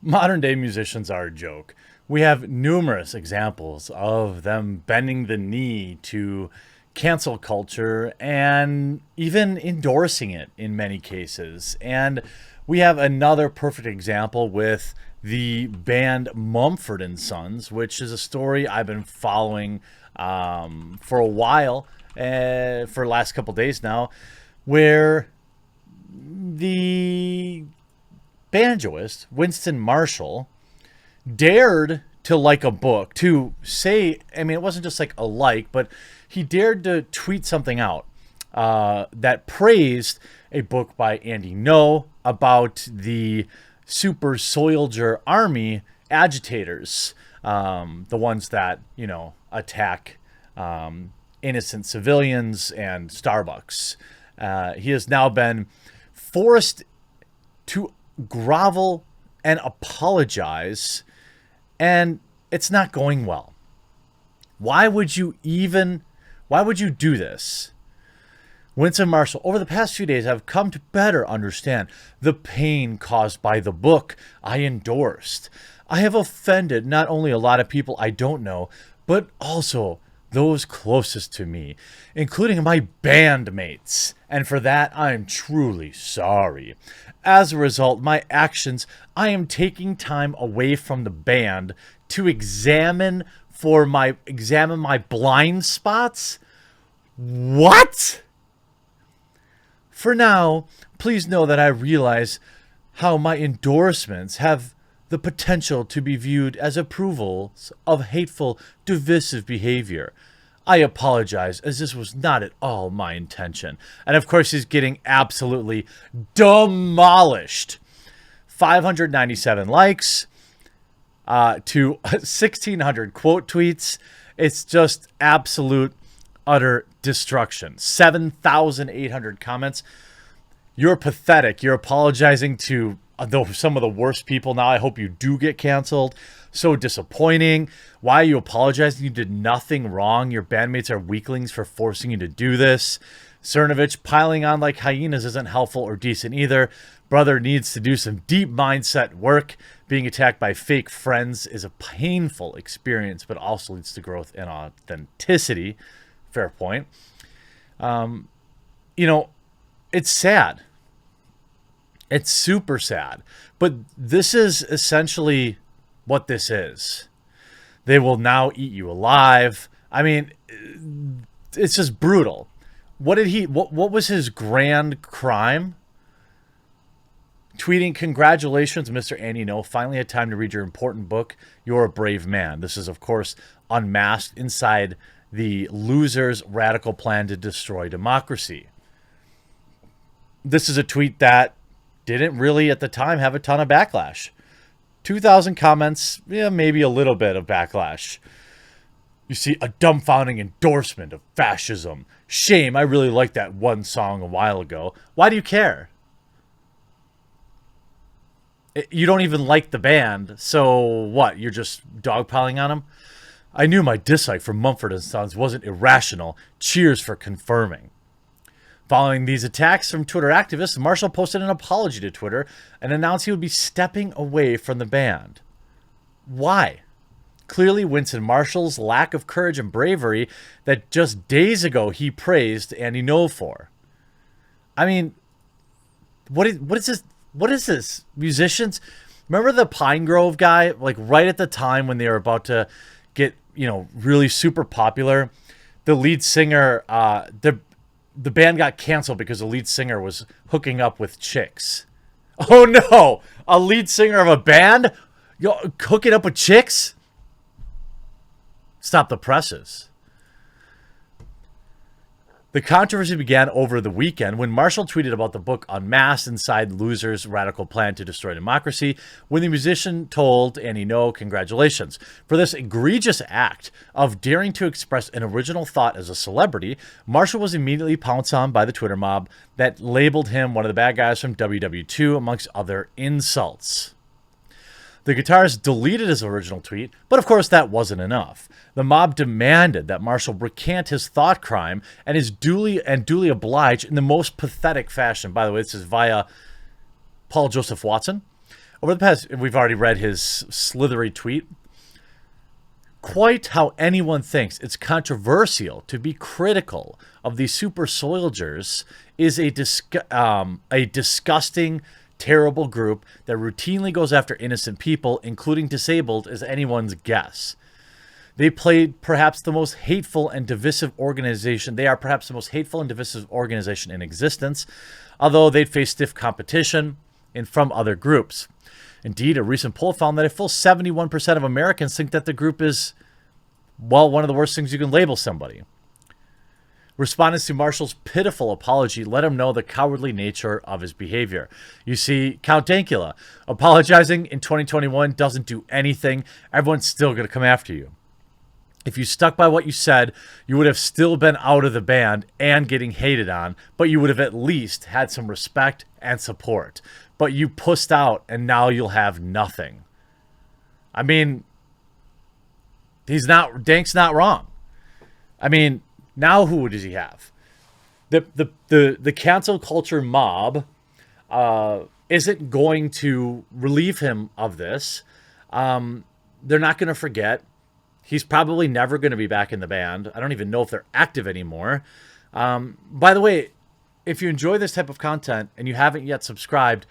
Modern day musicians are a joke. We have numerous examples of them bending the knee to cancel culture and even endorsing it in many cases. And we have another perfect example with the band Mumford and Sons, which is a story I've been following for a while, for the last couple days now, where the banjoist Winston Marshall dared to like a book, to say, I mean, it wasn't just like a like, but he dared to tweet something out that praised a book by Andy No about the super soldier army agitators, the ones that, attack innocent civilians and Starbucks. He has now been forced to grovel and apologize, and it's not going well. Why would you do this? Winston Marshall, over the past few days, I've come to better understand the pain caused by the book I endorsed. I have offended not only a lot of people I don't know, but also those closest to me, including my bandmates, and for that I am truly sorry. As a result, my actions, I am taking time away from the band to examine my blind spots. What? For now, please know that I realize how my endorsements have the potential to be viewed as approvals of hateful, divisive behavior. I apologize, as this was not at all my intention. And of course, he's getting absolutely demolished. 597 likes to 1,600 quote tweets. It's just absolute, utter destruction. 7,800 comments. You're pathetic. You're apologizing to some of the worst people now. I hope you do get canceled. So disappointing. Why are you apologizing? You did nothing wrong. Your bandmates are weaklings for forcing you to do this. Cernovich, piling on like hyenas isn't helpful or decent either. Brother needs to do some deep mindset work. Being attacked by fake friends is a painful experience, but also leads to growth and authenticity. Fair point. It's sad. It's super sad. But this is essentially what this is. They will now eat you alive. I mean, it's just brutal. What was his grand crime? Tweeting, congratulations, Mr. Andy No. Finally had time to read your important book. You're a brave man. This is, of course, unmasked inside the loser's radical plan to destroy democracy. This is a tweet that didn't really at the time have a ton of backlash. 2,000 comments, yeah, maybe a little bit of backlash. You see a dumbfounding endorsement of fascism. Shame, I really liked that one song a while ago. Why do you care? You don't even like the band, so what? You're just dogpiling on them? I knew my dislike for Mumford and Sons wasn't irrational. Cheers for confirming. Following these attacks from Twitter activists, Marshall posted an apology to Twitter and announced he would be stepping away from the band. Why? Clearly, Winston Marshall's lack of courage and bravery that just days ago he praised Andy No for. I mean, what is this? What is this? Musicians? Remember the Pine Grove guy? Like right at the time when they were about to get, really super popular, the lead singer, the band got canceled because the lead singer was hooking up with chicks. Oh no! A lead singer of a band hooking up with chicks? Stop the presses. The controversy began over the weekend when Marshall tweeted about the book Unmasked inside Loser's radical plan to destroy democracy, when the musician told Andy No, congratulations. For this egregious act of daring to express an original thought as a celebrity, Marshall was immediately pounced on by the Twitter mob that labeled him one of the bad guys from WW2, amongst other insults. The guitarist deleted his original tweet, but of course that wasn't enough. The mob demanded that Marshall recant his thought crime and is duly obliged in the most pathetic fashion. By the way, this is via Paul Joseph Watson. Over the past, we've already read his slithery tweet. Quite how anyone thinks it's controversial to be critical of these super soldiers is a disgusting, terrible group that routinely goes after innocent people, including disabled, as anyone's guess. They played perhaps the most hateful and divisive organization. They are perhaps the most hateful and divisive organization in existence, although they'd face stiff competition from other groups. Indeed, a recent poll found that a full 71% of Americans think that the group is, well, one of the worst things you can label somebody. Respondents to Marshall's pitiful apology let him know the cowardly nature of his behavior. You see, Count Dankula, apologizing in 2021 doesn't do anything. Everyone's still going to come after you. If you stuck by what you said, you would have still been out of the band and getting hated on, but you would have at least had some respect and support. But you pussed out, and now you'll have nothing. I mean, Dank's not wrong. I mean, now who does he have? The cancel culture mob isn't going to relieve him of this. They're not going to forget. He's probably never going to be back in the band. I don't even know if they're active anymore. By the way, if you enjoy this type of content and you haven't yet subscribed,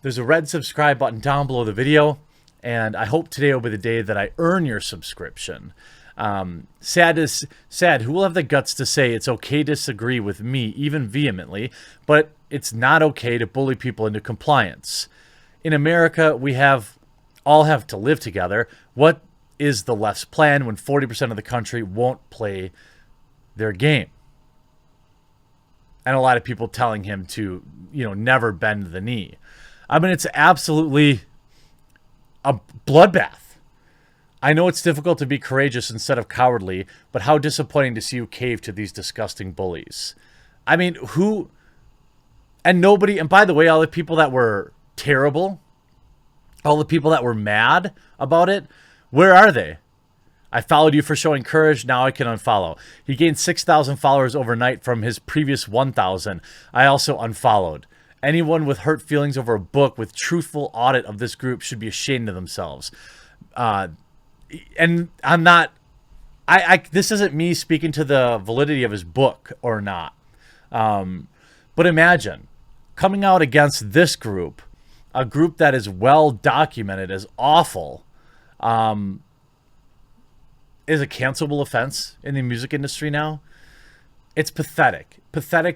there's a red subscribe button down below the video. And I hope today will be the day that I earn your subscription. Sad. Who will have the guts to say it's okay to disagree with me, even vehemently, but it's not okay to bully people into compliance. In America, we all have to live together. What is the left's plan when 40% of the country won't play their game? And a lot of people telling him to, never bend the knee. I mean, it's absolutely a bloodbath. I know it's difficult to be courageous instead of cowardly, but how disappointing to see you cave to these disgusting bullies. I mean, and by the way, all the people that were terrible, all the people that were mad about it, where are they? I followed you for showing courage. Now I can unfollow. He gained 6,000 followers overnight from his previous 1,000. I also unfollowed. Anyone with hurt feelings over a book with truthful audit of this group should be ashamed of themselves. And I'm not, this isn't me speaking to the validity of his book or not. But imagine coming out against this group, a group that is well documented as awful, is a cancelable offense in the music industry now. It's pathetic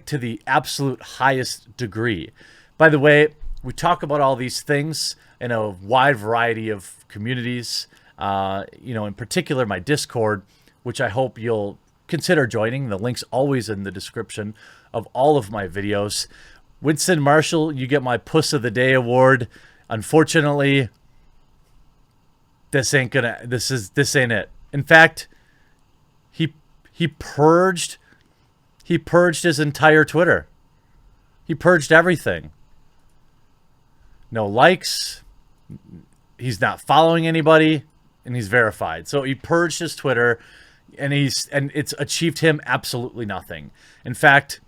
to the absolute highest degree. By the way, we talk about all these things in a wide variety of communities, in particular my Discord, which I hope you'll consider joining. The link's always in the description of all of my videos. Winston Marshall, you get my Puss of the Day award. Unfortunately, this ain't it. In fact, he purged his entire Twitter. He purged everything. No likes. He's not following anybody, and he's verified. So he purged his Twitter, and it's achieved him absolutely nothing. In fact,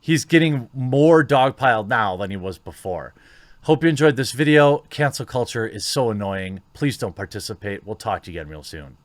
he's getting more dogpiled now than he was before. Hope you enjoyed this video. Cancel culture is so annoying. Please don't participate. We'll talk to you again real soon.